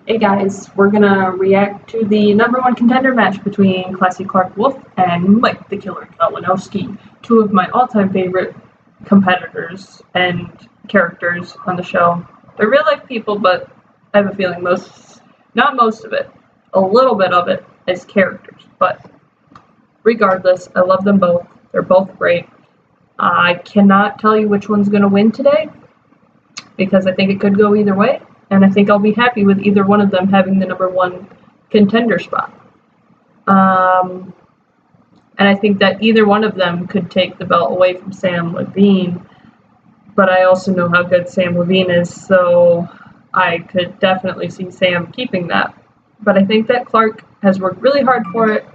Hey guys, we're gonna react to the #1 contender match between Classy Clark Wolfe and Mike the Killer Kalinowski, two of my all-time favorite competitors and characters on the show. They're real life people, but I have a feeling not most of it, a little bit of it is characters. But regardless, I love them both. They're both great. I cannot tell you which one's gonna win today because I think it could go either way. And I think I'll be happy with either one of them having the #1 contender spot. And I think that either one of them could take the belt away from Sam Levine. But I also know how good Sam Levine is, so I could definitely see Sam keeping that. But I think that Clark has worked really hard for it.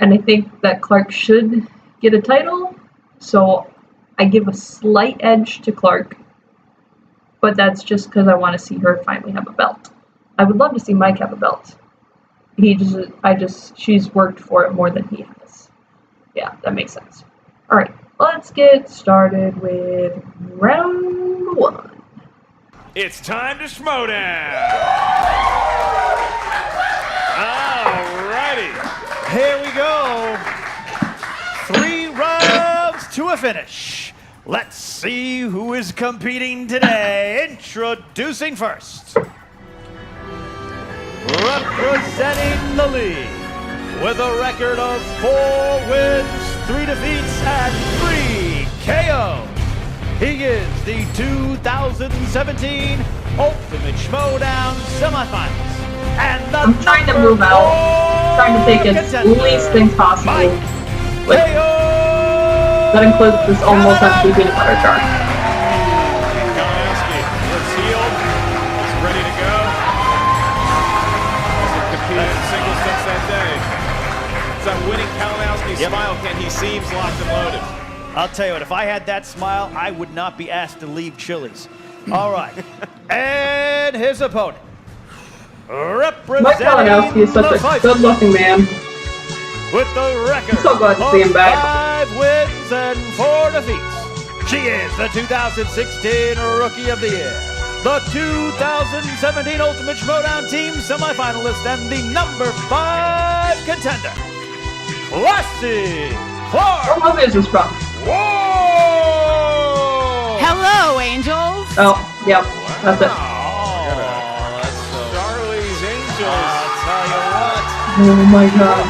And I think that Clark should get a title. So I give a slight edge to Clark. But that's just because I want to see her finally have a belt. I would love to see Mike have a belt. She's worked for it more than he has. Yeah, that makes sense. All right, let's get started with round 1. It's time to Schmoedown. Alrighty. Here we go. 3 rounds to a finish. Let's see who is competing today. Introducing first. Representing the league with a record of 4 wins, 3 defeats, and 3 KOs. He is the 2017 Ultimate Schmoedown semifinals. And the I'm trying to move out. Trying to take as least things possible. That includes this almost empty peanut butter jar. Kalinowski is healed. He's ready to go. He's competed in singles since that day. It's that winning Kalinowski smile, Ken. He seems locked and loaded. I'll tell you what, if I had that smile, I would not be asked to leave Chili's. All right. And his opponent. Representing Mike Kalinowski is such a good-looking man. With the record I'm so glad to see him back. 5 wins and 4 defeats. She is the 2016 Rookie of the Year, the 2017 Ultimate Schmoedown Team semifinalist, and the #5 contender, Classy Clark. What movie is this from? Whoa! Hello, angels. Oh, yep, that's it. Charlie's Angels. I'll tell you what. Oh my god.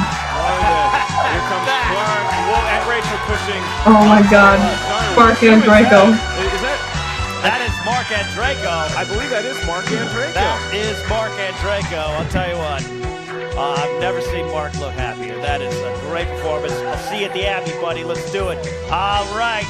Here comes Clark. And Rachel pushing. Oh my god. Sparky and Draco. That is Mark Andraco. I believe that is Mark Andraco. That is Mark Andraco. I'll tell you what. I've never seen Mark look happier. That is a great performance. I'll see you at the Abbey, buddy. Let's do it. All right.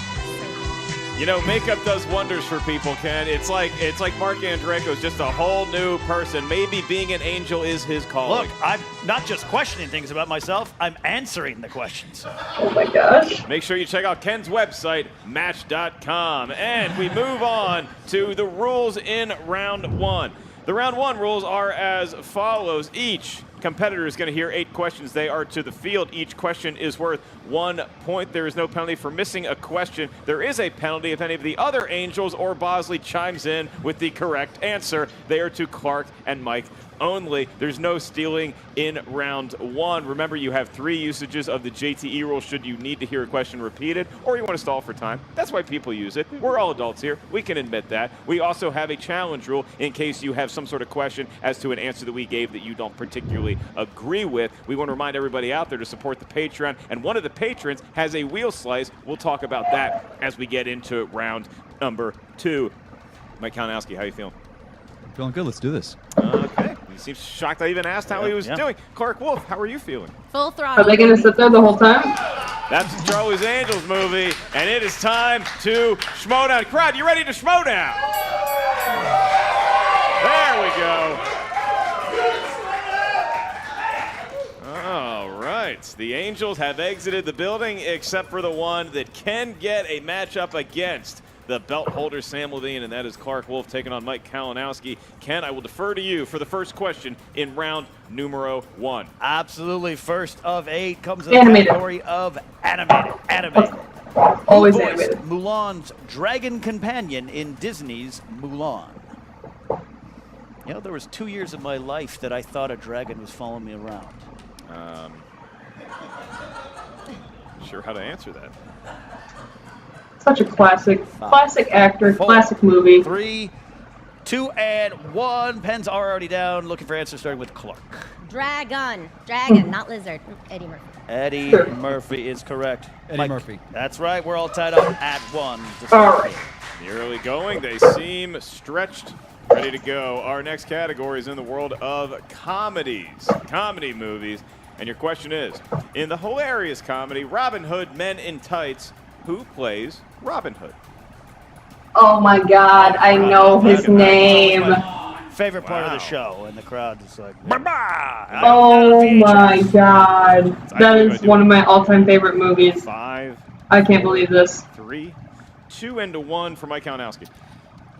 You know, makeup does wonders for people, Ken. It's like Mark Andraco is just a whole new person. Maybe being an angel is his calling. Look, I'm not just questioning things about myself. I'm answering the questions. Oh my gosh. Make sure you check out Ken's website, Match.com. And we move on to the rules in round 1. The round 1 rules are as follows. Each competitor is going to hear 8 questions. They are to the field. Each question is worth 1 point. There is no penalty for missing a question. There is a penalty if any of the other Angels or Bosley chimes in with the correct answer. They are to Clark and Mike only. There's no stealing in round 1. Remember, you have 3 usages of the JTE rule should you need to hear a question repeated or you want to stall for time. That's why people use it. We're all adults here. We can admit that. We also have a challenge rule in case you have some sort of question as to an answer that we gave that you don't particularly agree with. We want to remind everybody out there to support the Patreon, and one of the patrons has a wheel slice. We'll talk about that as we get into round number 2. Mike Kalinowski, how you feeling? Feeling good. Let's do this. Okay. He seems shocked I even asked how he was doing. Clark Wolfe, how are you feeling? Full throttle. Are they gonna sit there the whole time? That's Charlie's Angels movie, and it is time to Schmoedown. Crowd, you ready to Schmoedown? There we go. All right. The Angels have exited the building except for the one that can get a matchup against the belt holder Sam Levine, and that is Clark Wolfe taking on Mike Kalinowski. Ken, I will defer to you for the first question in round numero 1. Absolutely. First of 8 comes in the Animated. category of animated. Always Who voiced animated. Mulan's dragon companion in Disney's Mulan? You know, there was 2 years of my life that I thought a dragon was following me around. Sure how to answer that. Such a classic actor, 4, classic movie. 3, 2, and 1. Pens are already down. Looking for answers starting with Clark. Dragon, not lizard. Eddie Murphy. Eddie Sure. Murphy is correct. Eddie Murphy. That's right. We're all tied up at 1. All right. The early going, they seem stretched, ready to go. Our next category is in the world of comedies, comedy movies. And your question is, in the hilarious comedy Robin Hood Men in Tights, who plays Robin Hood? Oh my God, I know his name. Favorite part of the Wow. show, and the crowd is like, "Bah-bah!" Oh my God, that is one of my all-time favorite movies. 5, I can't believe this. 3, 2, and 1 for Mike Kalinowski.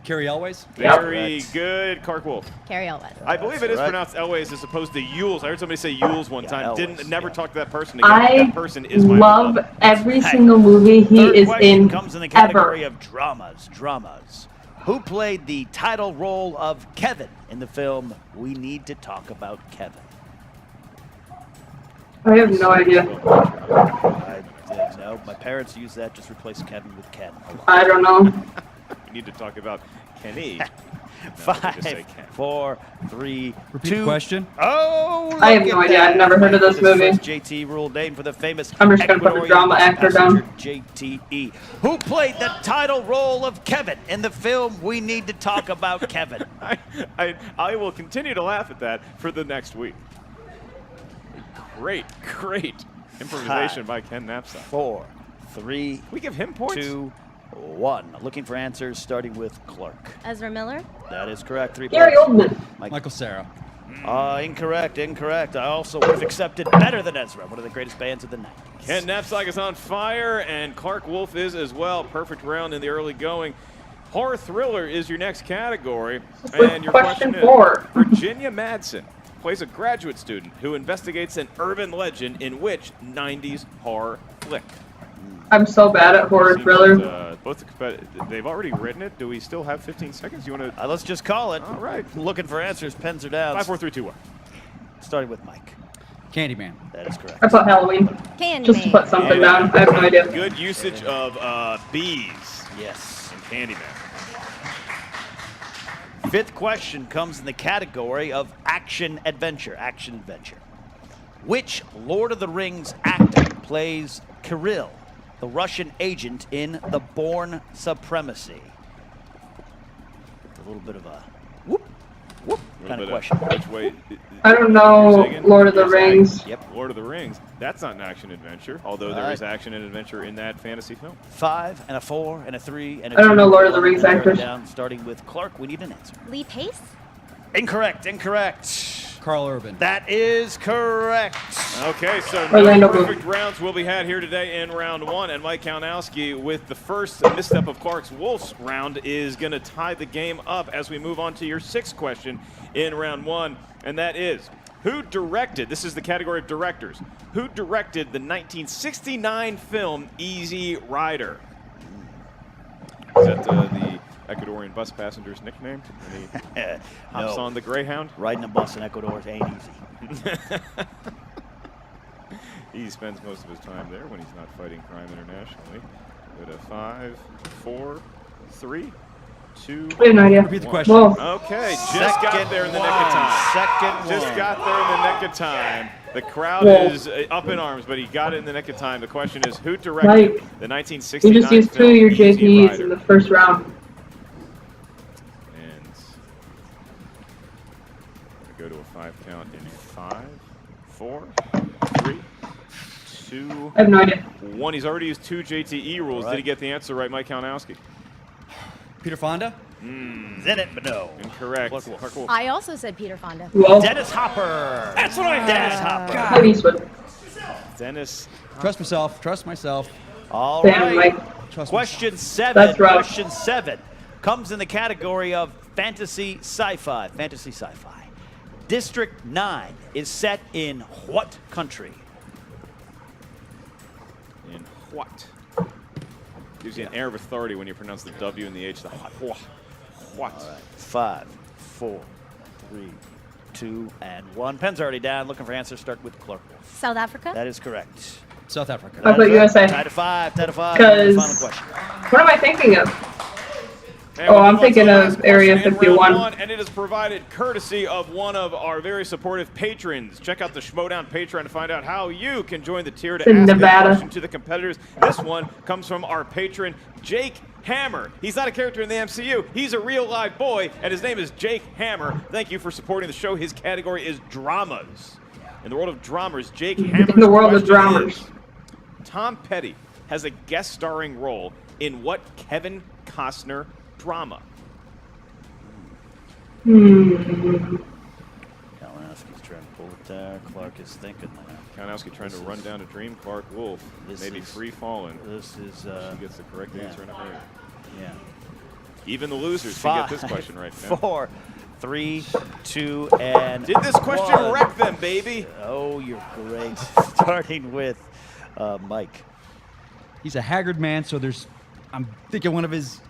Carrie Elways. Very Correct. good, Clark Wolfe. Carrie Elwes. I believe it is right. pronounced Elways as opposed to Yules. I heard somebody say Yules one Yeah, time. Elways, Never yeah. talk to that person again. I That person is my love love. every Hey. single movie he Third is question in comes in the category ever. of dramas. Who played the title role of Kevin in the film We Need to Talk About Kevin? I have no idea. I didn't know. My parents used that, just replace Kevin with Ken. I don't know. We need to talk about Kenny. Five, just say Ken. 4, 3, Repeat 2. the question. Oh, I have look no at idea. that. I've never heard of this His movie. first JT rule name for the famous I'm just gonna put the Ecuadorian drama bus actor down. passenger, JTE. Who played the title role of Kevin in the film We Need to Talk About Kevin? I will continue to laugh at that for the next week. Great improvisation by Ken Knapsack. 4, 3, We give him points. 2, 1. Looking for answers, starting with Clark. Ezra Miller. That is correct. 3 Gary points. Oldman. Michael Cera. Incorrect. I also would have accepted Better Than Ezra, one of the greatest bands of the 90s. Ken Knapsack is on fire, and Clark Wolfe is as well. Perfect round in the early going. Horror thriller is your next category, and your Question question 4. is: Virginia Madsen plays a graduate student who investigates an urban legend in which 90s horror flick. I'm so bad at horror Seems thriller. that, they've already written it. Do we still have 15 seconds? You want to? Let's just call it. All right. Looking for answers. Pens are down. 5, 4, 3, 2, 1. Starting with Mike. Candyman. That is correct. I put Halloween. Candyman. Just to put something down. I have no idea. Good usage of bees Yes. in Candyman. Fifth question comes in the category of action adventure. Which Lord of the Rings actor plays Kirill, the Russian agent in The Bourne Supremacy? A little bit of a whoop kind of question. Which way? I don't know You're saying? Lord of the You're saying- Rings. Yep. Lord of the Rings. That's not an action adventure, although there All is right. action and adventure in that fantasy film. 5 and a 4 and a 3 and a 2. I don't know Lord of the Rings Narrow it actors. down, starting with Clark. We need an answer. Lee Pace. Incorrect. Carl Urban. That is correct. Okay, so Orlando no Bloom. perfect rounds will be had here today in round 1, and Mike Kalinowski, with the first misstep of Clark's Wolf's round, is going to tie the game up as we move on to your 6th question in round 1, and that is, who directed, this is the category of directors, who directed the 1969 film Easy Rider? Is that the Ecuadorian bus passenger's nickname? And he hops No. on the Greyhound? Riding a bus in Ecuador ain't easy. He spends most of his time there when he's not fighting crime internationally. Go to 5, 4, 3, 2. I have no idea. Repeat the 1. question. Wolf. Okay, just got there in the nick of time. Second Just one. got there in the nick of time. The crowd Wolf. is up in arms, but he got it in the nick of time. The question is, who directed Mike, the 1969 You just used 2 film of your Easy JPs Rider? in the first round. And go to a 5 count in 5, 4, 3, 2, I have no idea. 1. He's already used 2 JTE rules. All Did right. he get the answer right, Mike Kalinowski? Peter Fonda. Is in it, but no. Incorrect. Clark Wolfe. Clark Wolfe. I also said Peter Fonda. Wolf. Dennis Hopper. That's what I Dennis Hopper. Clint Eastwood. Dennis. Trust myself. All Damn, right. Mike. Trust Question 7. That's right. Question 7 comes in the category of fantasy sci-fi. District 9 is set in what country? In what? Gives you an air of authority when you pronounce the W and the H. The what? What? All right. 5, 4, 3, 2, and 1. Pen's already down. Looking for answers. Start with Clark Wolfe. South Africa? That is correct. South Africa. I put USA. Tied to 5. Tied to 5. Because Final question. what am I thinking of? And Oh, we'll I'm move on to thinking the of last Area question in 51. round 1, and it is provided courtesy of one of our very supportive patrons. Check out the Schmoedown Patreon to find out how you can join the tier to It's in ask a Nevada. question to the competitors. This one comes from our patron, Jake Hammer. He's not a character in the MCU. He's a real live boy, and his name is Jake Hammer. Thank you for supporting the show. His category is dramas. In the world of dramas, Jake Hammer's In the world of question dramas. is, Tom Petty has a guest starring role in what Kevin Costner drama? Kalinowski's trying to pull it there. Clark is thinking that. Kalinowski trying to run down a dream. Clark Wolfe, maybe free falling. This is. She gets the correct answer in a hurry. Yeah. Even the losers can get this question right now. 4, 3, 2, and Did this question 1. wreck them, baby? Oh, you're great. Starting with Mike. He's a haggard man, so I'm thinking one of his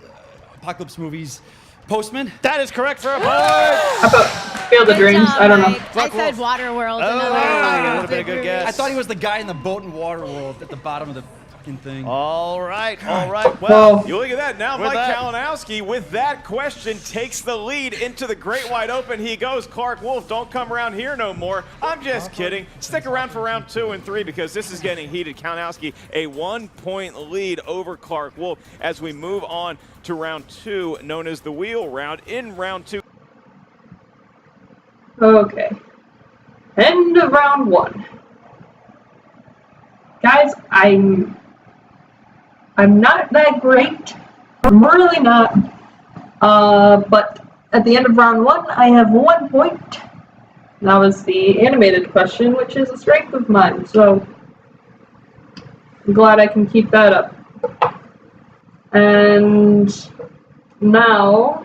apocalypse movies. Postman? That is correct for a point. I put Field of Good Dreams. job, I don't know. Mike. I said Waterworld. Oh, Another that would've been a good movie. guess. I thought he was the guy in the boat and water world at the bottom of the fucking thing. All right, all right. Well, Well, You look at that. Now With Mike that- Kalinowski, with that question, takes the lead into the great wide open. He goes, Clark Wolfe, don't come around here no more. I'm just kidding. Stick around for round 2 and 3 because this is getting heated. Kalinowski, a 1-point lead over Clark Wolfe as we move on to round 2, known as the wheel round. In round 2, okay. End of round 1. Guys, I'm not that great. I'm really not. But at the end of round 1, I have 1 point. That was the animated question, which is a strength of mine. So I'm glad I can keep that up. And now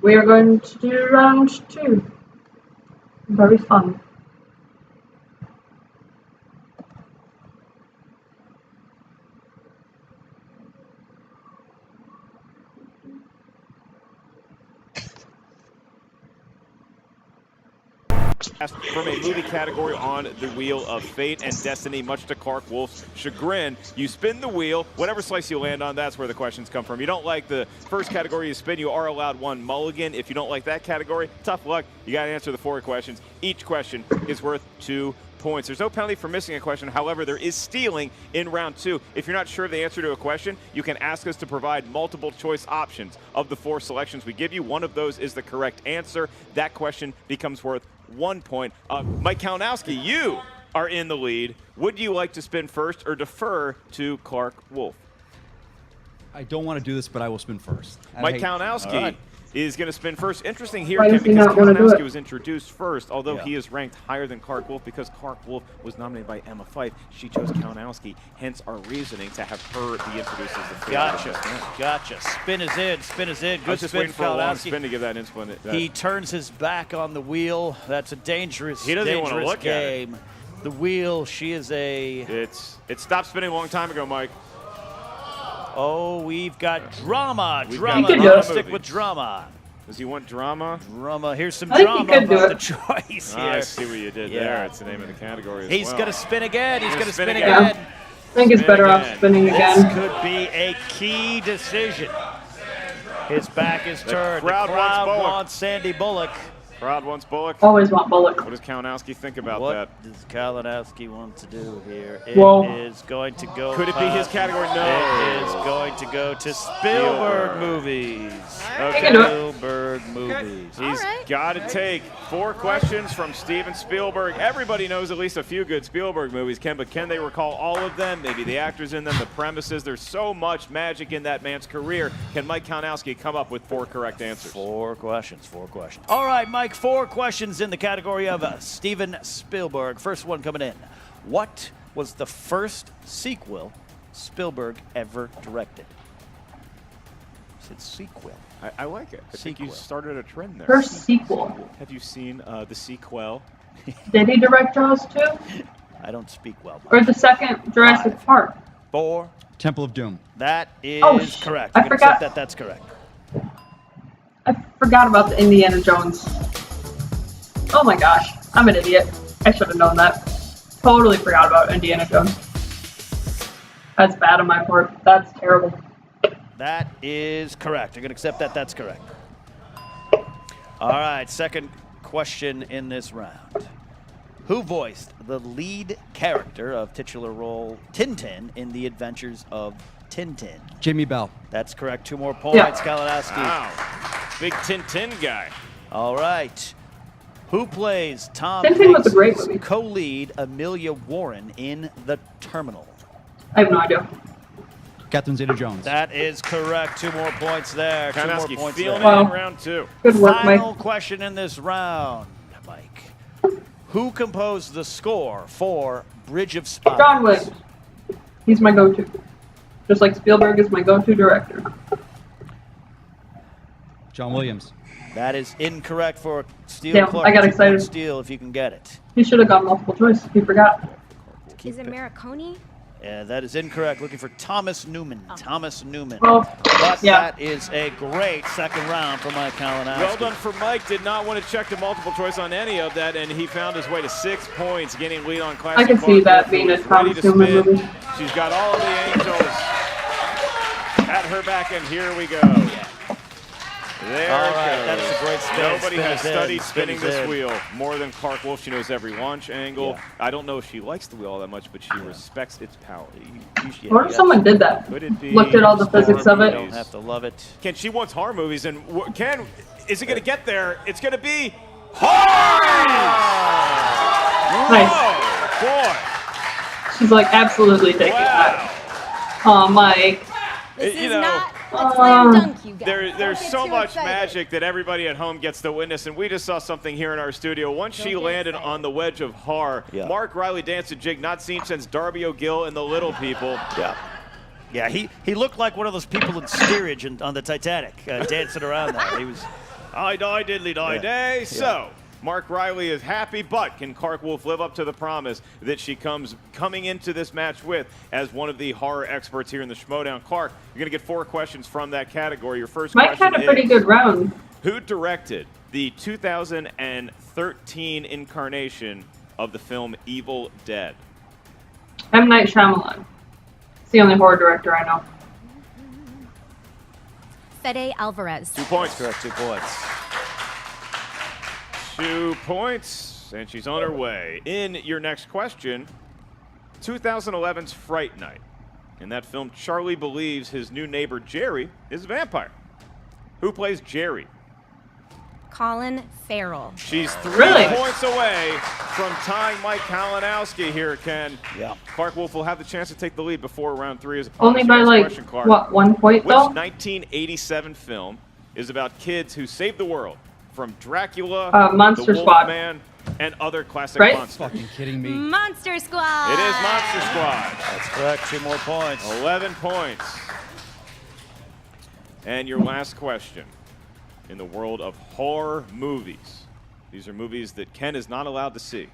we are going to do round 2. Very fun. from a movie category on the Wheel of Fate and Destiny, much to Clark Wolfe's chagrin. You spin the wheel, whatever slice you land on, that's where the questions come from. You don't like the first category you spin, you are allowed 1 mulligan. If you don't like that category, tough luck. You got to answer the 4 questions. Each question is worth 2 points. There's no penalty for missing a question. However, there is stealing in round 2. If you're not sure of the answer to a question, you can ask us to provide multiple choice options. Of the 4 selections we give you, one of those is the correct answer. That question becomes worth 1 point. Mike Kalinowski, you are in the lead. Would you like to spin first or defer to Clark Wolfe? I don't want to do this, but I will spin first. Mike Kalinowski is going to spin first. Interesting here, Why Ken, does he because not wanna do Kalinowski it? was introduced first, although Yeah. he is ranked higher than Clark Wolfe because Clark Wolfe was nominated by Emma Fife. She chose Kalinowski, hence our reasoning to have her be introduced as the favorite. Gotcha. Spin is in. Spin is in. I Good was just spin, waiting for a long Kalinowski. spin to give that inspin. He turns his back on the wheel. That's a dangerous, He doesn't even wanna dangerous look at it. game. The wheel, she is a... It stopped spinning a long time ago, Mike. Oh, we've got drama. We've Drama. got You can I'm do gonna it. stick with drama. Does he want drama? Drama. Here's some I think he drama could do about the it. choice I here. see what you did Yeah. there. It's the name of the category as He's well. going to spin again. He's He's going to gonna spin spin again. again. I think it's Spin better off again. spinning This again. could be a key decision. His back is turned. crowd the wants crowd Bullock. wants Sandy Bullock. Crowd wants Bullock. Always want Bullock. What does Kalinowski think about What that? does Kalinowski want to do here? It Whoa. is going to go. Could it be his category? No. It is going to go to Spielberg movies. He can do it. Spielberg movies. He's All right. got to take 4 questions from Steven Spielberg. Everybody knows at least a few good Spielberg movies, Ken, but can they recall all of them? Maybe the actors in them, the premises. There's so much magic in that man's career. Can Mike Kalinowski come up with 4 correct answers? 4 questions. All right, Mike, 4 questions in the category of Steven Spielberg. First one coming in. What was the first sequel Spielberg ever directed? I said sequel. I like it. I think you Sequel. started a trend there. First sequel. Have you seen the sequel? Did he direct Jaws 2? I don't speak well. Or Mike. the second Jurassic Park? 4. Temple of Doom. That is Oh, correct. I You can forgot. accept that. That's correct. I forgot about the Indiana Jones. Oh my gosh, I'm an idiot. I should have known that. Totally forgot about Indiana Jones. That's bad on my part. That's terrible. That is correct. I'm going to accept that. That's correct. All right, second question in this round. Who voiced the lead character of titular role Tintin in The Adventures of Tintin? Jimmy Bell. That's correct. 2 more points, Yeah. Kalinowski. Wow. Big Tintin guy. All right. Who plays Tom Tintin was a great Hanks' movie. co-lead Amelia Warren in The Terminal? I have no idea. Catherine Zeta-Jones. That is correct. 2 more points there. 2 more Kalinowski points feeling there. it in Wow. round 2. Good work, Final Mike. question in this round, Mike. Who composed the score for Bridge of Spies? John Williams. He's my go-to. Just like Spielberg is my go-to director. John Williams. That is incorrect for Steel Damn, Clark. I got 2 excited. points Steel, if you can get it. He should have gone multiple choice. He forgot. Is it Marconi? Yeah, that is incorrect. Looking for Thomas Newman. Thomas Newman. Well, But yeah. that is a great second round for Mike Kalinowski. Well done for Mike. Did not want to check the multiple choice on any of that, and he found his way to 6 points, gaining lead on Classic I can see Clark, that who being a is ready Thomas to Newman spin. movie. She's got all of the angels at her back, and here we go. There All it right, goes. that is a great spin. Nobody Spin has is in, studied spin spinning is this in. wheel more than Clark Wolfe. She knows every launch angle. Yeah. I don't know if she likes the wheel all that much, but she respects its power. What if someone did that? Could it be Looked at all the physics of You it. don't have to love it. Ken, she wants horror movies, and Ken, is it going to get there? It's going to be horror! Nice. Boy, She's like absolutely taking wow. that. Oh, Mike. This You is know, not a slam dunk, you guys. There's Don't get so too much excited. magic that everybody at home gets to witness, and we just saw something here in our studio. Once she Don't get landed excited. on the wedge of horror, Yeah. Mark Riley danced a jig not seen since Darby O'Gill and the Little People. Yeah. Yeah, he looked like one of those people in steerage on the Titanic, dancing around there. He was. I die diddly die Yeah. day. Yeah. So Mark Riley is happy, but can Clark Wolfe live up to the promise that she coming into this match with as one of the horror experts here in the Schmoedown? Clark, you're going to get 4 questions from that category. Your first Mike question had a pretty is, good round. who directed the 2013 incarnation of the film Evil Dead? M. Night Shyamalan. It's the only horror director I know. Fede Alvarez. 2 points. Correct, 2 points. 2 points, and she's on her way. In your next question, 2011's Fright Night. In that film, Charlie believes his new neighbor Jerry is a vampire. Who plays Jerry? Colin Farrell. She's 3 Really? points away from tying Mike Kalinowski here, Ken. Yeah. Clark Wolfe will have the chance to take the lead before round 3 is upon Only us. by Next like, question, Clark. what, 1 point Which though? 1987 film is about kids who saved the world from Dracula, Monster the Squad. Wolfman, and other classic Right? monsters? Fucking kidding me. Monster Squad. It is Monster Squad. That's correct, 2 more points. 11 points. And your last question. In the world of horror movies, these are movies that Ken is not allowed to see.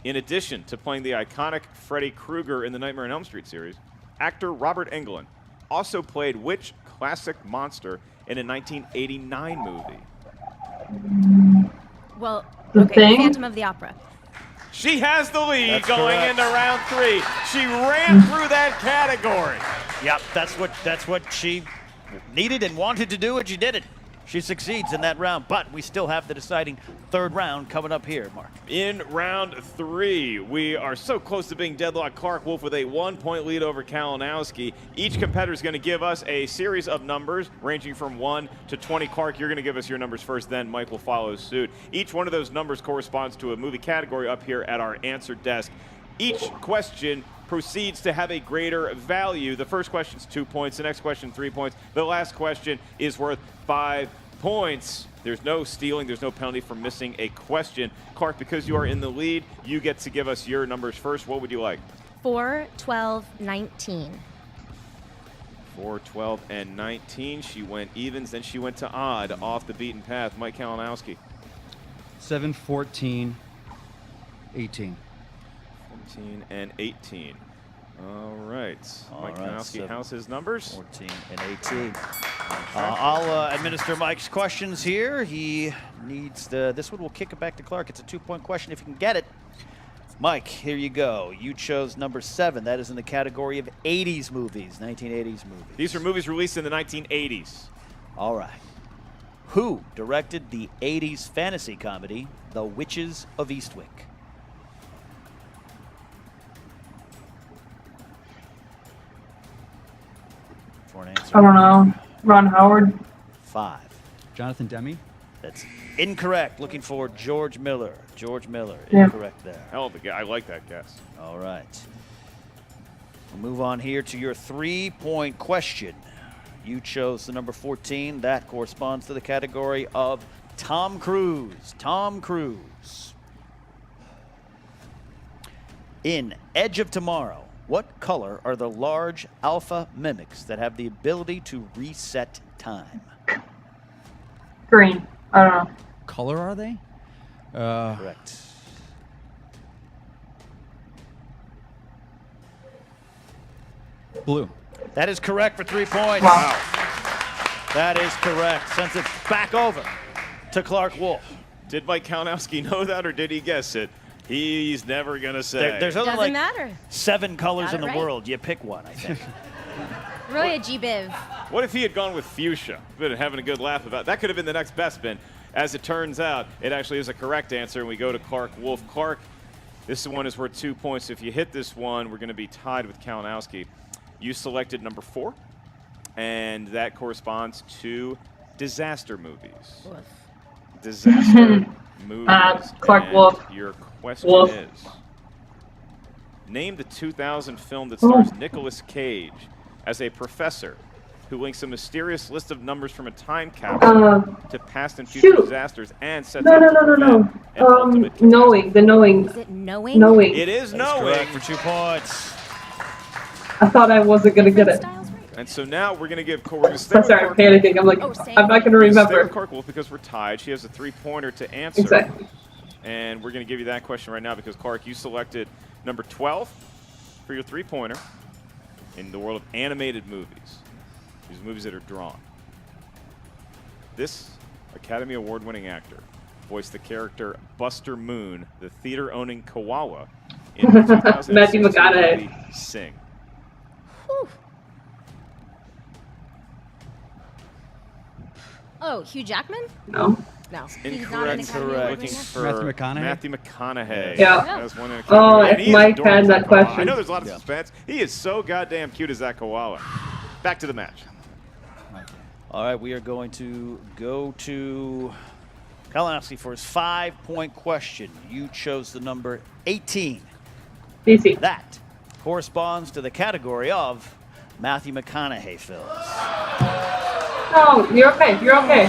In addition to playing the iconic Freddy Krueger in the Nightmare on Elm Street series, actor Robert Englund also played which classic monster in a 1989 movie? Well, The okay, Thing? Phantom of the Opera. She has the lead That's going correct. into round 3. She ran through that category. Yep, that's what she needed and wanted to do, and she did it. She succeeds in that round, but we still have the deciding 3rd round coming up here, Mark. In round 3, we are so close to being deadlocked. Clark Wolfe with a 1-point lead over Kalinowski. Each competitor is going to give us a series of numbers ranging from 1 to 20. Clark, you're going to give us your numbers first, then Mike will follow suit. Each one of those numbers corresponds to a movie category up here at our answer desk. Each question proceeds to have a greater value. The first question is 2 points, the next question 3 points. The last question is worth 5 points. There's no stealing, there's no penalty for missing a question. Clark, because you are in the lead, you get to give us your numbers first. What would you like? 4, 12, 19. 4, 12, and 19. She went evens, then she went to odd off the beaten path. Mike Kalinowski. 7, 14, 18. 14 and 18. All right. Mike right, Kalinowski, how's his numbers? 14 and 18. I'll administer Mike's questions here. He needs this one will kick it back to Clark. It's a 2-point question if you can get it. Mike, here you go. You chose number 7. That is in the category of 80s movies, 1980s movies. These are movies released in the 1980s. All right. Who directed the 80s fantasy comedy, The Witches of Eastwick? For an answer. I don't know. Ron Howard. 5. Jonathan Demme. That's incorrect. Looking for George Miller. George Miller. Yeah. Incorrect there. Hell of a guy. I like that guess. All right. We'll move on here to your 3-point question. You chose the number 14. That corresponds to the category of Tom Cruise. Tom Cruise. In Edge of Tomorrow, what color are the large alpha mimics that have the ability to reset time? Green. I don't know. Color are they? Correct. Blue. That is correct for 3 points. Wow. That is correct. Sends it back over to Clark Wolfe. Did Mike Kalinowski know that, or did he guess it? He's never going to say. There's only Doesn't like matter. 7 colors Got in it the right. world. You pick one, I think. Roy G-Biv. What if he had gone with fuchsia? Been having a good laugh about it. That could have been the next best spin. As it turns out, it actually is a correct answer, and we go to Clark Wolfe. Clark, this one is worth 2 points. If you hit this one, we're going to be tied with Kalinowski. You selected number 4, and that corresponds to disaster movies. Woof. Disaster movies. Clark And Wolfe. Your question Wolfe. is, name the 2000 film that stars Nicolas Cage as a professor who links a mysterious list of numbers from a time capsule to past and future shoot. disasters and sets No, out no, to no, no, no. prevent an ultimate Knowing. The Knowing. Is it Knowing? Knowing. It is That's knowing. correct for 2 points. I thought I wasn't gonna get it. Styles right. And so now we're going to give we're going to stay I'm with sorry, I'm Clark. panicking. I'm like, Oh, same. I'm not gonna We're gonna stay remember. with Clark Wolfe because we're tied. She has a 3-pointer to answer. Exactly. And we're going to give you that question right now because, Clark, you selected number 12 for your 3-pointer in the world of animated movies. These movies that are drawn. This Academy Award-winning actor voiced the character Buster Moon, the theater-owning koala, in the 2006 Matthew McConaughey. movie Sing. Whew. Oh, Hugh Jackman? No. No. He's not Incorrect. an Academy Award Looking winner? for Matthew McConaughey? Matthew McConaughey. Yeah. That was one in a Oh, and he is Mike adorable had as that koala. question. I know there's a lot of Yeah. suspense. He is so goddamn cute as that koala. Back to the match. All right, we are going to go to Kalinowski for his 5-point question. You chose the number 18. DC. That corresponds to the category of Matthew McConaughey films. No, you're okay. You're okay.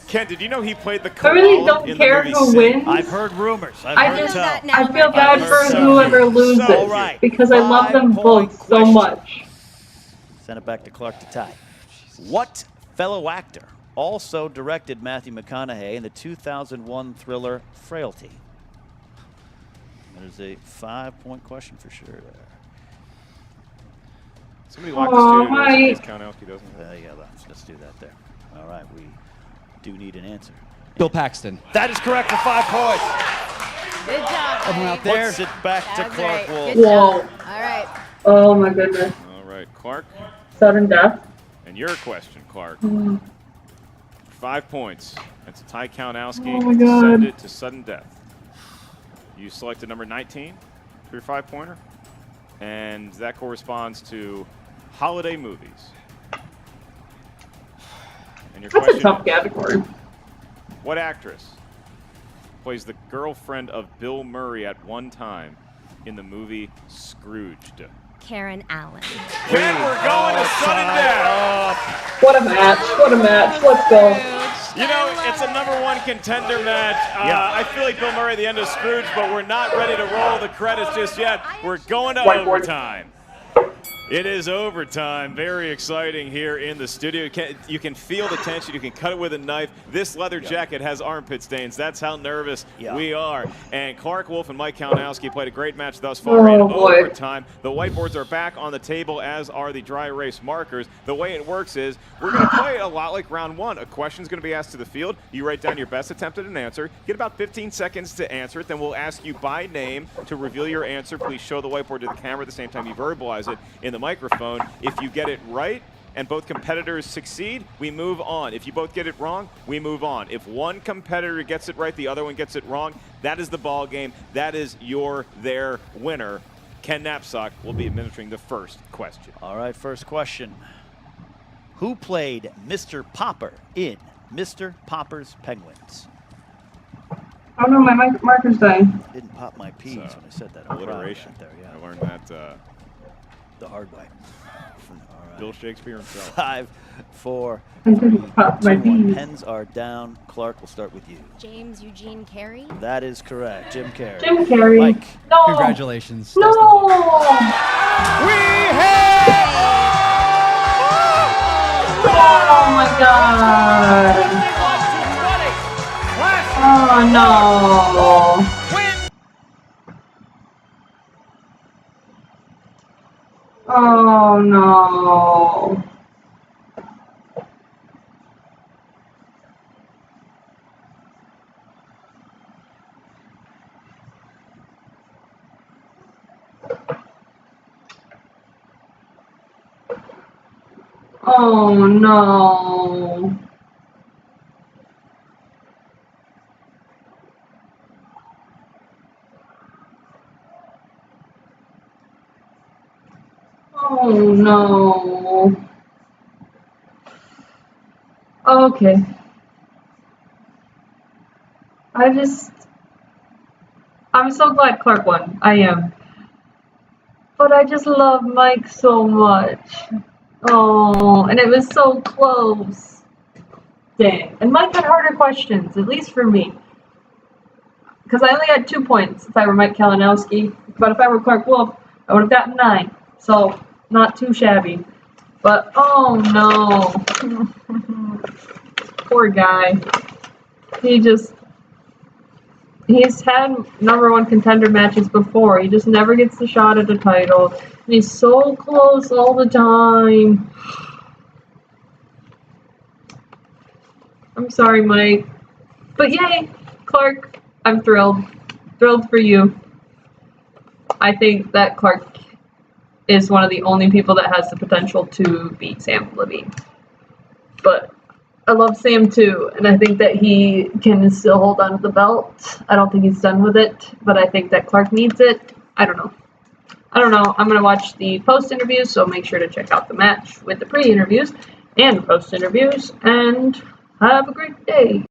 Ken, did you know he played the I koala really don't in care the movie who Sing? wins. I've heard rumors. I've I heard just- tell. that now. I feel my bad God. for So whoever cute. loses So right. because I love them 5-point both so question. much. Send it back to Clark to tie. What fellow actor also directed Matthew McConaughey in the 2001 thriller Frailty? That is a 5-point question for sure there. Somebody locked Aw, the studio doors in Mike. case Kalinowski doesn't. Yeah, let's do that there. All right, we do need an answer. Bill Paxton. That is correct for 5 points. Good job. Everyone Mike. out there? Puts it back to That's Clark right. Wolfe. Good Whoa. job. All right. Oh my goodness. All right, Clark. Sudden death. And your question, Clark. 5 points. That's a tie Kalinowski. Oh my God. Send it to sudden death. You selected number 19 for your 5-pointer. And that corresponds to holiday movies. And your That's a question tough is, category. what actress plays the girlfriend of Bill Murray at one time in the movie Scrooged? Karen Allen. Ken, we're going to sudden death. What a match. What a match. Let's go. You know, it's a #1 contender match. I feel like Bill Murray at the end of Scrooge, but we're not ready to roll the credits just yet. We're going to Whiteboard. overtime. It is overtime. Very exciting here in the studio. You can feel the tension. You can cut it with a knife. This leather jacket has armpit stains. That's how nervous we are. And Clark Wolfe and Mike Kalinowski played a great match thus far in overtime. The whiteboards are back on the table, as are the dry erase markers. The way it works is we're going to play a lot like round one. A question's going to be asked to the field. You write down your best attempt at an answer. Get about 15 seconds to answer it. Then we'll ask you by name to reveal your answer. Please show the whiteboard to the camera at the same time you verbalize it in the microphone. If you get it right and both competitors succeed, we move on. If you both get it wrong, we move on. If one competitor gets it right, the other one gets it wrong, that is the ball game. That is their winner. Ken Knapsack will be administering the first question. All right, first question. Who played Mr. Popper in Mr. Popper's Penguins? Oh no, my marker's dying. Didn't pop my P's when I said that. Alliteration. There, yeah. I learned that the hard way. All right. Bill Shakespeare himself. 5, 4, I didn't pop my 2, 1. B's. Pens are down. Clark, we'll start with you. James Eugene Carey. That is correct. Jim Carrey. Jim Carrey. Mike. No. Congratulations. No. Oh my god. Oh no. Oh no. Oh no. Oh no. Okay. I'm so glad Clark won. I am. But I just love Mike so much. Oh, and it was so close. Dang. And Mike had harder questions, at least for me. Because I only had 2 points if I were Mike Kalinowski. But if I were Clark Wolfe, I would have gotten 9. So, not too shabby. But, oh no. Poor guy. He's had #1 contender matches before. He just never gets the shot at the title. And he's so close all the time. I'm sorry, Mike. But yay, Clark, I'm thrilled. Thrilled for you. I think that Clark is one of the only people that has the potential to beat Sam Levine. But I love Sam too, and I think that he can still hold on to the belt. I don't think he's done with it, but I think that Clark needs it. I don't know. I'm going to watch the post-interviews, so make sure to check out the match with the pre-interviews and post-interviews, and have a great day.